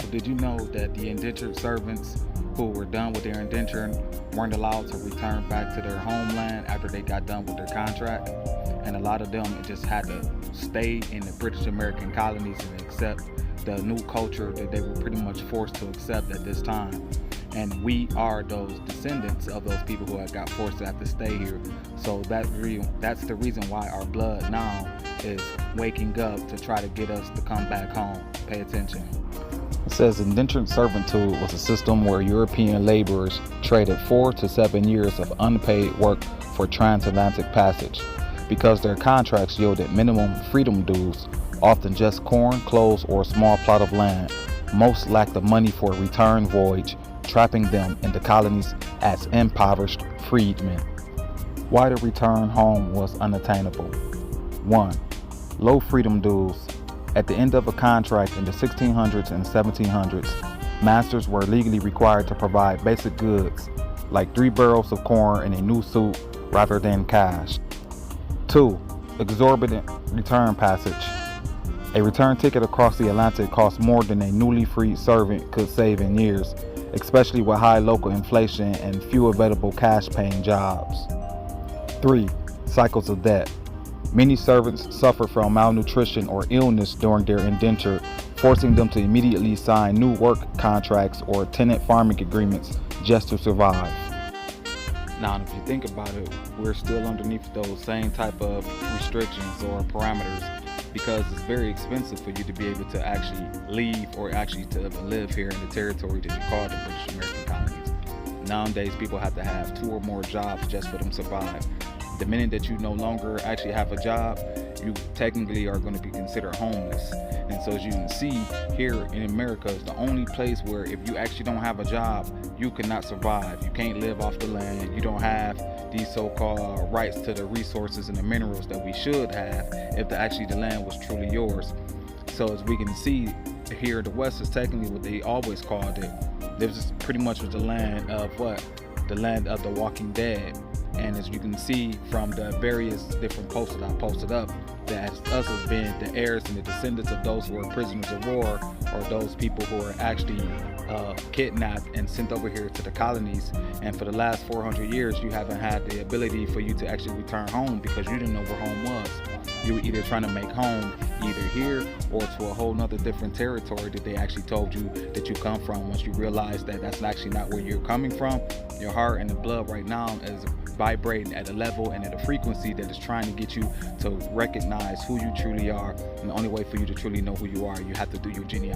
So did you know that the indentured servants who were done with their indenture weren't allowed to return back to their homeland after they got done with their contract? And a lot of them just had to stay in the British American colonies and accept the new culture that they were pretty much forced to accept at this time. And we are those descendants of those people who had got forced to have to stay here. So that's the reason why our blood now is waking up to try to get us to come back home. Pay attention. It says indentured servitude was a system where European laborers traded 4 to 7 years of unpaid work for transatlantic passage. Because their contracts yielded minimum freedom dues, often just corn, clothes, or a small plot of land, most lacked the money for a return voyage, trapping them in the colonies as impoverished freedmen. Why the return home was unattainable. 1. Low freedom dues. At the end of a contract in the 1600s and 1700s, masters were legally required to provide basic goods like 3 barrels of corn and a new suit rather than cash. 2. Exorbitant return passage. A return ticket across the Atlantic cost more than a newly freed servant could save in years, especially with high local inflation and few available cash-paying jobs. 3. Cycles of debt. Many servants suffer from malnutrition or illness during their indenture, forcing them to immediately sign new work contracts or tenant farming agreements just to survive. Now, if you think about it, we're still underneath those same type of restrictions or parameters because it's very expensive for you to be able to actually leave or actually to live here in the territory that you call the British American colonies. Nowadays, people have to have 2 or more jobs just for them to survive. The minute that you no longer actually have a job, you technically are going to be considered homeless. And so as you can see, here in America is the only place where if you actually don't have a job, you cannot survive. You can't live off the land. You don't have these so-called rights to the resources and the minerals that we should have if actually the land was truly yours. So as we can see here, the West is technically what they always called it. This is pretty much the land of what? The land of the walking dead. And as you can see from the various different posts that I posted up, that us as being the heirs and the descendants of those who are prisoners of war, or those people who are actually kidnapped and sent over here to the colonies. And for the last 400 years, you haven't had the ability for you to actually return home because you didn't know where home was. You were either trying to make home either here or to a whole nother different territory that they actually told you that you come from. Once you realize that that's actually not where you're coming from, your heart and the blood right now is vibrating at a level and at a frequency that is trying to get you to recognize who you truly are. And the only way for you to truly know who you are, you have to do your genealogy.